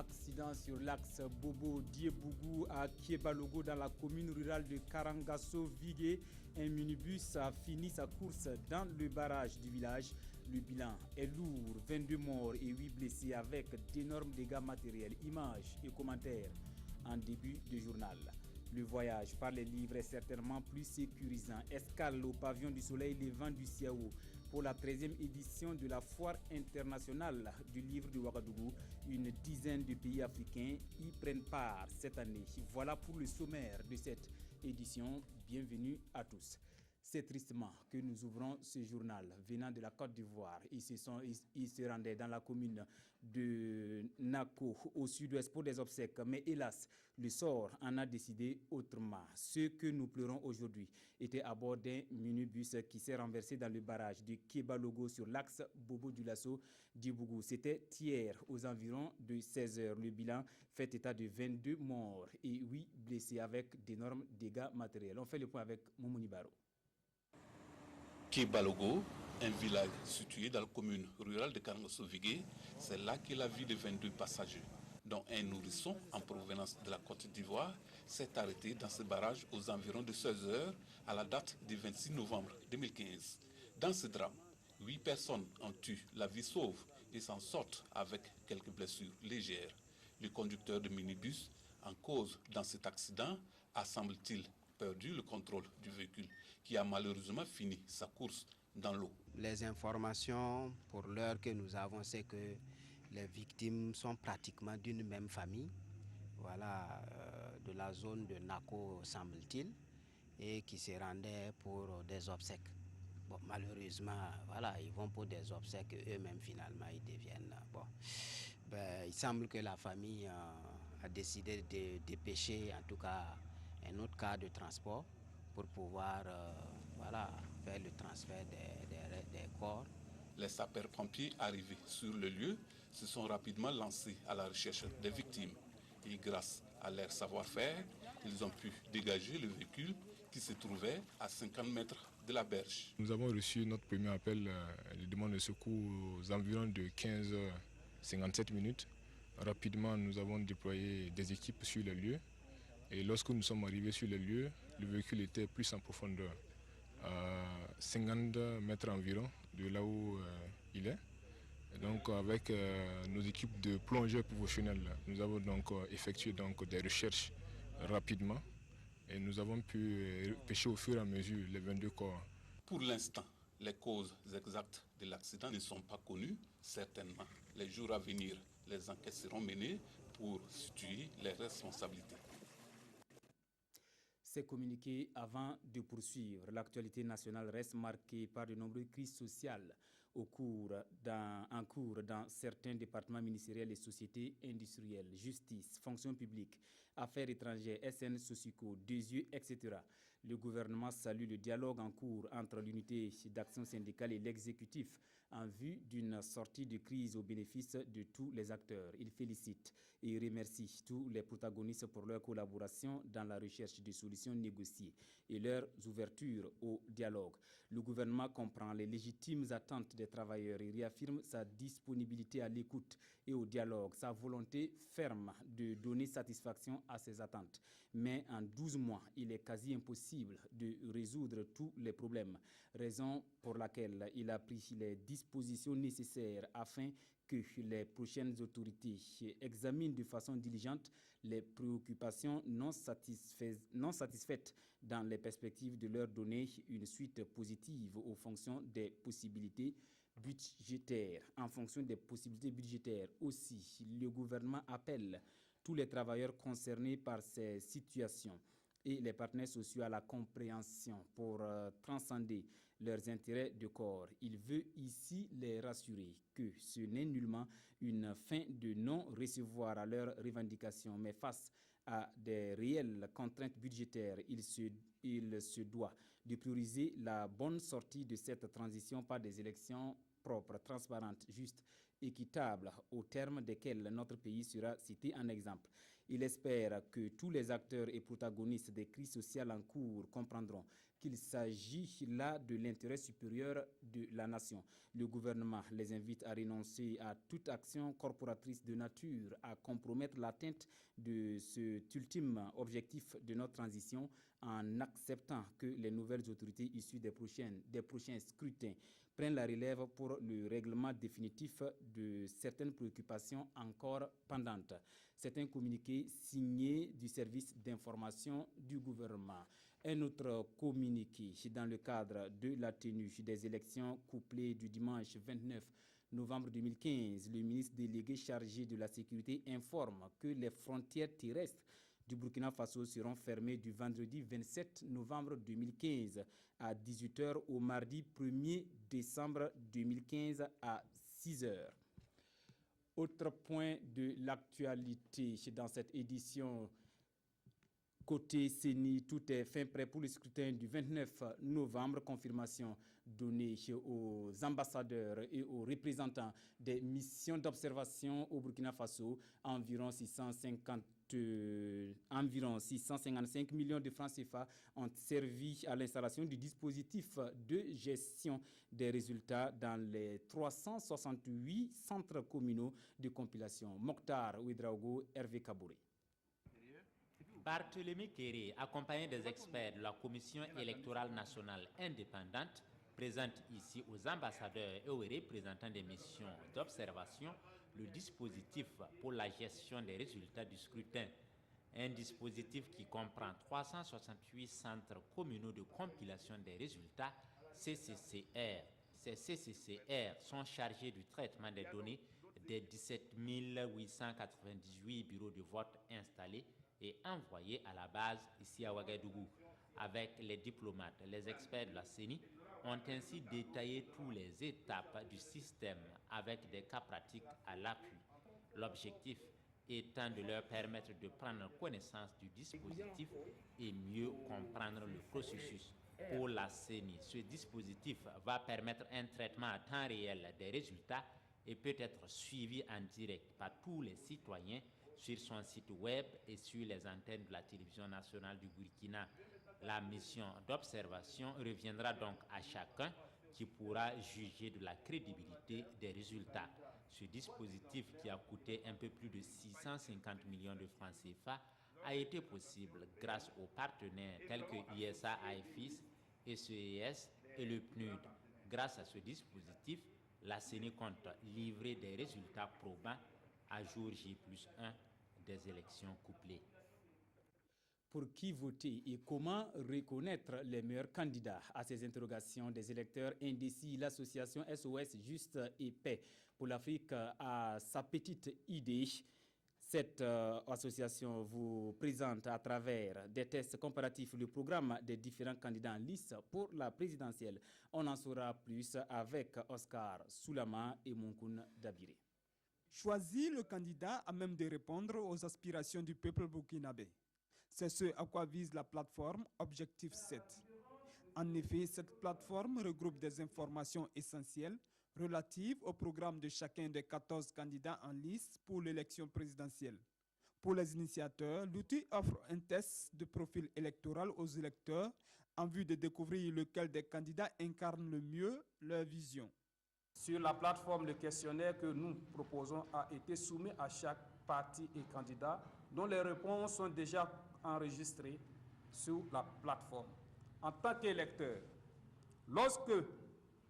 Accident sur l'axe Bobo-Diebougou à Kiebalogo dans la commune rurale de Karangasso-Vigué. Un minibus a fini sa course dans le barrage du village. Le bilan est lourd, 22 morts et 8 blessés avec d'énormes dégâts matériels. Images et commentaires en début de journal. Le voyage par les livres est certainement plus sécurisant. Escale au pavillon du soleil levant du Siao pour la 13e édition de la foire internationale du livre de Ouagadougou. Une dizaine de pays africains y prennent part cette année. Voilà pour le sommaire de cette édition. Bienvenue à tous. C'est tristement que nous ouvrons ce journal venant de la Côte d'Ivoire. Ils se rendaient dans la commune de Nako, au sud-ouest pour des obsèques. Mais hélas, le sort en a décidé autrement. Ceux que nous pleurons aujourd'hui étaient à bord d'un minibus qui s'est renversé dans le barrage de Kiebalogo sur l'axe Bobo-Dioulasso-Diebougou. C'était hier aux environs de 16h. Le bilan fait état de 22 morts et 8 blessés avec d'énormes dégâts matériels. On fait le point avec Moumouni Baro. Kiebalogo, un village situé dans la commune rurale de Karangasso-Vigué, c'est là que la vie de 22 passagers, dont un nourrisson en provenance de la Côte d'Ivoire, s'est arrêté dans ce barrage aux environs de 16h à la date du 26 novembre 2015. Dans ce drame, 8 personnes ont eu la vie sauve et s'en sortent avec quelques blessures légères. Le conducteur de minibus en cause dans cet accident a, semble-t-il, perdu le contrôle du véhicule qui a malheureusement fini sa course dans l'eau. Les informations pour l'heure que nous avons, c'est que les victimes sont pratiquement d'une même famille, de la zone de Nako semble-t-il, et qui se rendaient pour des obsèques. Bon, malheureusement, ils vont pour des obsèques et eux-mêmes finalement ils deviennent. Il semble que la famille a décidé de dépêcher en tout cas un autre cas de transport pour pouvoir faire le transfert des corps. Les sapeurs-pompiers arrivés sur le lieu se sont rapidement lancés à la recherche des victimes. Et grâce à leur savoir-faire, ils ont pu dégager le véhicule qui se trouvait à 50 mètres de la berge. Nous avons reçu notre premier appel de demande de secours aux environs de 15h57 minutes. Rapidement, nous avons déployé des équipes sur le lieu. Et lorsque nous sommes arrivés sur le lieu, le véhicule était plus en profondeur, à 50 mètres environ de là où il est. Et donc avec nos équipes de plongeurs professionnels, nous avons donc effectué des recherches rapidement et nous avons pu pêcher au fur et à mesure les 22 corps. Pour l'instant, les causes exactes de l'accident ne sont pas connues. Certainement, les jours à venir, les enquêtes seront menées pour situer les responsabilités. C'est communiqué avant de poursuivre. L'actualité nationale reste marquée par de nombreuses crises sociales en cours dans certains départements ministériels et sociétés industrielles, justice, fonction publique, affaires étrangères, SN, Socico, Desieux, etc. Le gouvernement salue le dialogue en cours entre l'unité d'action syndicale et l'exécutif en vue d'une sortie de crise au bénéfice de tous les acteurs. Il félicite et remercie tous les protagonistes pour leur collaboration dans la recherche de solutions négociées et leur ouverture au dialogue. Le gouvernement comprend les légitimes attentes des travailleurs et réaffirme sa disponibilité à l'écoute et au dialogue, sa volonté ferme de donner satisfaction à ces attentes. Mais en 12 mois, il est quasi impossible de résoudre tous les problèmes, raison pour laquelle il a pris les dispositions nécessaires afin que les prochaines autorités examinent de façon diligente les préoccupations non satisfaites dans les perspectives de leur donner une suite positive aux fonctions des possibilités budgétaires. En fonction des possibilités budgétaires aussi, le gouvernement appelle tous les travailleurs concernés par ces situations et les partenaires sociaux à la compréhension pour transcender leurs intérêts de corps. Il veut ici les rassurer que ce n'est nullement une fin de non-recevoir à leurs revendications, mais face à des réelles contraintes budgétaires, il se doit de prioriser la bonne sortie de cette transition par des élections propres, transparentes, justes, équitables, au terme desquelles notre pays sera cité en exemple. Il espère que tous les acteurs et protagonistes des crises sociales en cours comprendront qu'il s'agit là de l'intérêt supérieur de la nation. Le gouvernement les invite à renoncer à toute action corporatrice de nature à compromettre l'atteinte de cet ultime objectif de notre transition en acceptant que les nouvelles autorités issues des prochains scrutins prennent la relève pour le règlement définitif de certaines préoccupations encore pendantes. C'est un communiqué signé du service d'information du gouvernement. Un autre communiqué dans le cadre de la tenue des élections couplées du dimanche 29 novembre 2015, le ministre délégué chargé de la sécurité informe que les frontières terrestres du Burkina Faso seront fermées du vendredi 27 novembre 2015 à 18h au mardi 1er décembre 2015 à 6h. Autre point de l'actualité dans cette édition. Côté CENI, tout est fin prêt pour le scrutin du 29 novembre. Confirmation donnée aux ambassadeurs et aux représentants des missions d'observation au Burkina Faso. Environ 655 millions de francs CFA ont servi à l'installation du dispositif de gestion des résultats dans les 368 centres communaux de compilation. Mokhtar Ouedraogo, Hervé Kabouré. Barthélémy Kéré, accompagné des experts de la Commission électorale nationale indépendante, présente ici aux ambassadeurs et aux représentants des missions d'observation le dispositif pour la gestion des résultats du scrutin. Un dispositif qui comprend 368 centres communaux de compilation des résultats, CCCR. Ces CCCR sont chargés du traitement des données des 17 898 bureaux de vote installés et envoyés à la base ici à Ouagadougou. Avec les diplomates, les experts de la CENI ont ainsi détaillé toutes les étapes du système avec des cas pratiques à l'appui. L'objectif étant de leur permettre de prendre connaissance du dispositif et mieux comprendre le processus. Pour la CENI, ce dispositif va permettre un traitement à temps réel des résultats et peut être suivi en direct par tous les citoyens sur son site web et sur les antennes de la télévision nationale du Burkina. La mission d'observation reviendra donc à chacun qui pourra juger de la crédibilité des résultats. Ce dispositif, qui a coûté un peu plus de 650 millions de francs CFA, a été possible grâce aux partenaires tels que ISA AFIS, SES et le PNUD. Grâce à ce dispositif, la CENI compte livrer des résultats probants à jour J+1 des élections couplées. Pour qui voter et comment reconnaître les meilleurs candidats? À ces interrogations des électeurs indécis, l'association SOS Juste et Paix pour l'Afrique a sa petite idée. Cette association vous présente à travers des tests comparatifs le programme des différents candidats en lice pour la présidentielle. On en saura plus avec Oscar Soulama et Monkoun Dabiré. Choisis le candidat à même de répondre aux aspirations du peuple burkinabé. C'est ce à quoi vise la plateforme Objectif 7. En effet, cette plateforme regroupe des informations essentielles relatives au programme de chacun des 14 candidats en lice pour l'élection présidentielle. Pour les initiateurs, l'outil offre un test de profil électoral aux électeurs en vue de découvrir lequel des candidats incarne le mieux leur vision. Sur la plateforme, le questionnaire que nous proposons a été soumis à chaque parti et candidat dont les réponses sont déjà enregistrées sur la plateforme. En tant qu'électeur, lorsque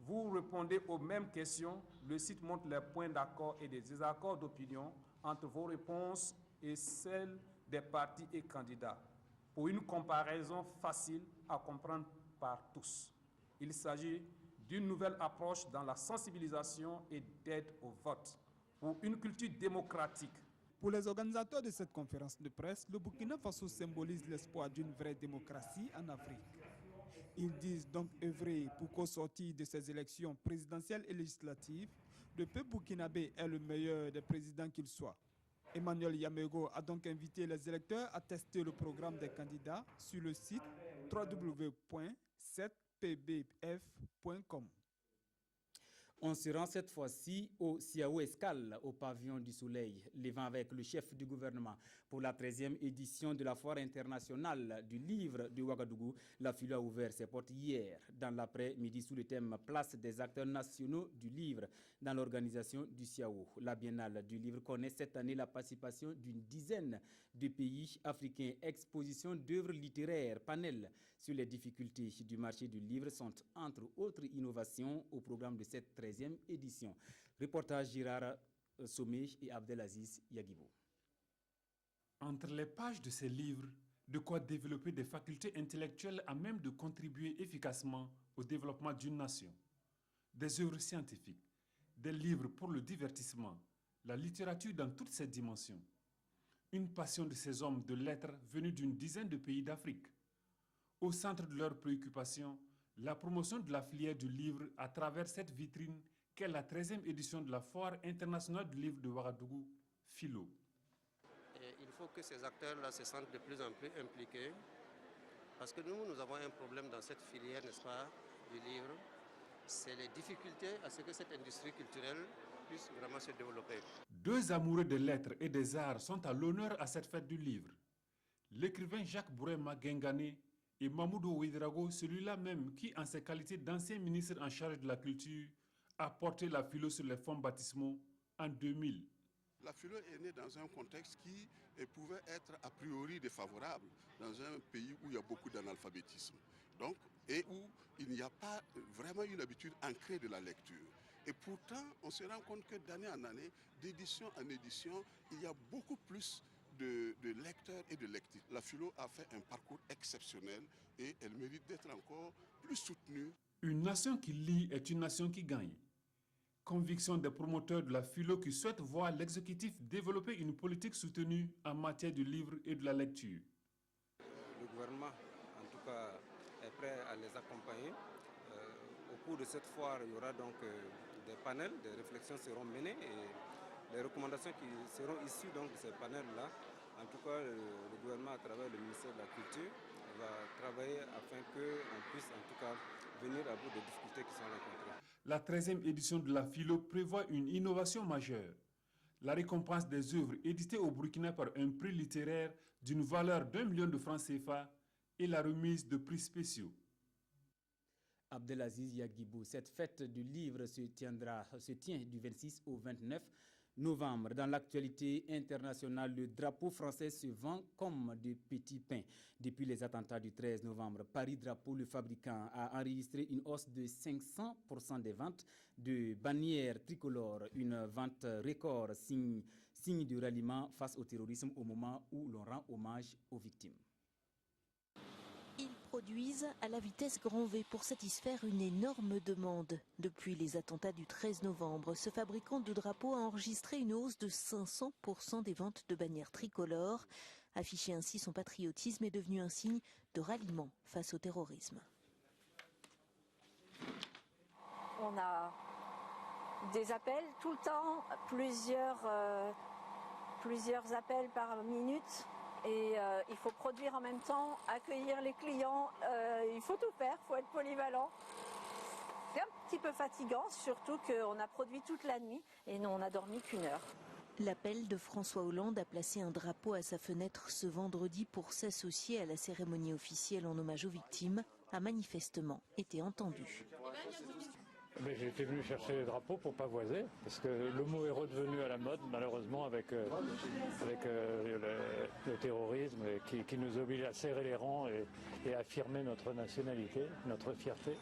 vous répondez aux mêmes questions, le site montre les points d'accord et des désaccords d'opinion entre vos réponses et celles des partis et candidats, pour une comparaison facile à comprendre par tous. Il s'agit d'une nouvelle approche dans la sensibilisation et d'aide au vote, pour une culture démocratique. Pour les organisateurs de cette conférence de presse, le Burkina Faso symbolise l'espoir d'une vraie démocratie en Afrique. Ils disent donc œuvrer pour qu'au sortir de ces élections présidentielles et législatives, le peuple burkinabé est le meilleur des présidents qu'il soit. Emmanuel Yamego a donc invité les électeurs à tester le programme des candidats sur le site www.7pbf.com. On se rend cette fois-ci au Siao Escale, au pavillon du Soleil, levant avec le chef du gouvernement pour la 13e édition de la Foire internationale du livre de Ouagadougou. La FILO a ouvert ses portes hier, dans l'après-midi, sous le thème « Place des acteurs nationaux du livre » dans l'organisation du Siao. La Biennale du livre connaît cette année la participation d'une dizaine de pays africains. Exposition d'œuvres littéraires, panel sur les difficultés du marché du livre sont entre autres innovations au programme de cette 13e édition. Reportage Girard Sommet et Abdelaziz Yaguibou. Entre les pages de ces livres, de quoi développer des facultés intellectuelles à même de contribuer efficacement au développement d'une nation. Des œuvres scientifiques, des livres pour le divertissement, la littérature dans toutes ses dimensions. Une passion de ces hommes de lettres venus d'une dizaine de pays d'Afrique. Au centre de leurs préoccupations, la promotion de la filière du livre à travers cette vitrine qu'est la 13e édition de la Foire internationale du livre de Ouagadougou, FILO. Il faut que ces acteurs-là se sentent de plus en plus impliqués parce que nous avons un problème dans cette filière, n'est-ce pas, du livre. C'est les difficultés à ce que cette industrie culturelle puisse vraiment se développer. Deux amoureux des lettres et des arts sont à l'honneur à cette fête du livre. L'écrivain Jacques Bourema Guengane et Mamoudou Ouedraogo, celui-là même qui, en ses qualités d'ancien ministre en charge de la culture, a porté la philo sur les fonds baptismaux en 2000. La philo est née dans un contexte qui pouvait être a priori défavorable, dans un pays où il y a beaucoup d'analphabétisme, donc, et où il n'y a pas vraiment une habitude ancrée de la lecture. Et pourtant, on se rend compte que d'année en année, d'édition en édition, il y a beaucoup plus de lecteurs et de lectrices. La philo a fait un parcours exceptionnel et elle mérite d'être encore plus soutenue. Une nation qui lit est une nation qui gagne. Conviction des promoteurs de la philo qui souhaitent voir l'exécutif développer une politique soutenue en matière du livre et de la lecture. Le gouvernement, en tout cas, est prêt à les accompagner. Au cours de cette foire, il y aura donc des panels, des réflexions seront menées et les recommandations qui seront issues donc de ces panels-là, en tout cas, le gouvernement, à travers le ministère de la Culture, va travailler afin qu'on puisse en tout cas venir à bout des difficultés qui sont rencontrées. La 13e édition de la philo prévoit une innovation majeure. La récompense des œuvres éditées au Burkina par un prix littéraire d'une valeur d'1 million de francs CFA et la remise de prix spéciaux. Abdelaziz Yaguibou, cette fête du livre se tient du 26 au 29 novembre. Dans l'actualité internationale, le drapeau français se vend comme de petits pains. Depuis les attentats du 13 novembre, Paris Drapeau, le fabricant, a enregistré une hausse de 500% des ventes de bannières tricolores, une vente record, signe de ralliement face au terrorisme au moment où l'on rend hommage aux victimes. Ils produisent à la vitesse grand V pour satisfaire une énorme demande. Depuis les attentats du 13 novembre, ce fabricant de drapeaux a enregistré une hausse de 500% des ventes de bannières tricolores. Afficher ainsi son patriotisme est devenu un signe de ralliement face au terrorisme. On a des appels tout le temps, plusieurs appels par minute. Et il faut produire en même temps, accueillir les clients, il faut tout faire, il faut être polyvalent. C'est un petit peu fatigant, surtout qu'on a produit toute la nuit et nous on n'a dormi qu'1 heure. L'appel de François Hollande à placer un drapeau à sa fenêtre ce vendredi pour s'associer à la cérémonie officielle en hommage aux victimes a manifestement été entendu. J'ai été venu chercher les drapeaux pour pavoiser, parce que le mot est redevenu à la mode, malheureusement, avec le terrorisme qui nous oblige à serrer les rangs et à affirmer notre nationalité, notre fierté.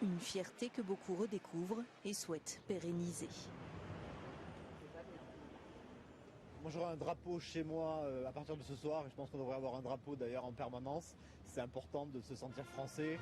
Une fierté que beaucoup redécouvrent et souhaitent pérenniser. Moi j'aurai un drapeau chez moi à partir de ce soir, et je pense qu'on devrait avoir un drapeau d'ailleurs en permanence. C'est important de se sentir français.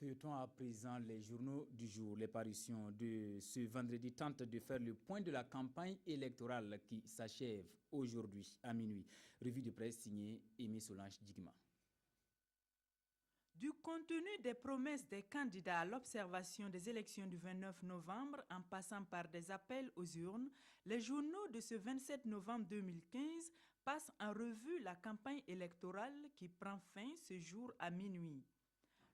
Feuilletons à présent les journaux du jour. Les parutions de ce vendredi tentent de faire le point de la campagne électorale qui s'achève aujourd'hui à minuit. Revue de presse signée Aimé Solange Digma. Du contenu des promesses des candidats à l'observation des élections du 29 novembre en passant par des appels aux urnes, les journaux de ce 27 novembre 2015 passent en revue la campagne électorale qui prend fin ce jour à minuit.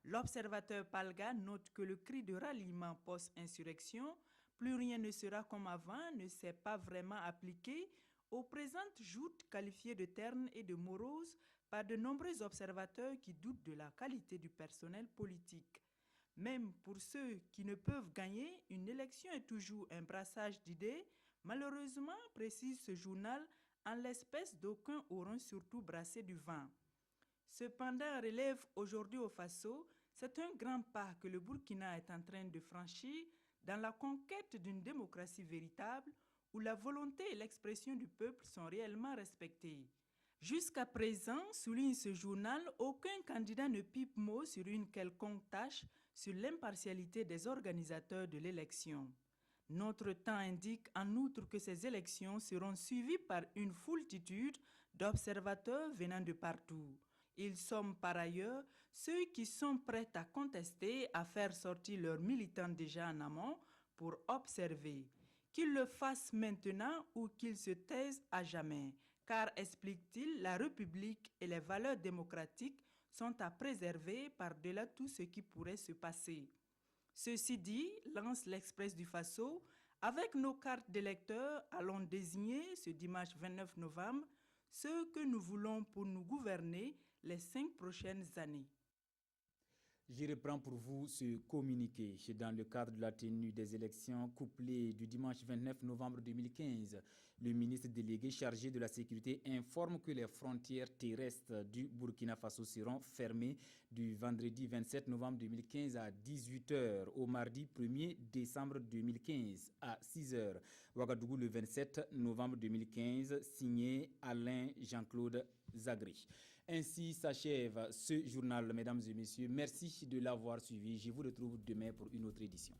L'observateur Palga note que le cri de ralliement post-insurrection, plus rien ne sera comme avant, ne s'est pas vraiment appliqué aux présentes joutes qualifiées de ternes et de moroses par de nombreux observateurs qui doutent de la qualité du personnel politique. Même pour ceux qui ne peuvent gagner, une élection est toujours un brassage d'idées. Malheureusement, précise ce journal, en l'espèce d'aucuns auront surtout brassé du vent. Cependant, relève aujourd'hui au Faso, c'est un grand pas que le Burkina est en train de franchir dans la conquête d'une démocratie véritable où la volonté et l'expression du peuple sont réellement respectées. Jusqu'à présent, souligne ce journal, aucun candidat ne pipe mot sur une quelconque tâche sur l'impartialité des organisateurs de l'élection. Notre temps indique en outre que ces élections seront suivies par une foultitude d'observateurs venant de partout. Ils sont par ailleurs ceux qui sont prêts à contester, à faire sortir leurs militants déjà en amont pour observer. Qu'ils le fassent maintenant ou qu'ils se taisent à jamais. Car, explique-t-il, la République et les valeurs démocratiques sont à préserver par-delà tout ce qui pourrait se passer. Ceci dit, lance l'Express du Faso, avec nos cartes d'électeurs, allons désigner ce dimanche 29 novembre ceux que nous voulons pour nous gouverner les 5 prochaines années. Je reprends pour vous ce communiqué. Dans le cadre de la tenue des élections couplées du dimanche 29 novembre 2015, le ministre délégué chargé de la sécurité informe que les frontières terrestres du Burkina Faso seront fermées du vendredi 27 novembre 2015 à 18h au mardi 1er décembre 2015 à 6h. Ouagadougou le 27 novembre 2015, signé Alain Jean-Claude Zagri. Ainsi s'achève ce journal, mesdames et messieurs. Merci de l'avoir suivi. Je vous retrouve demain pour une autre édition.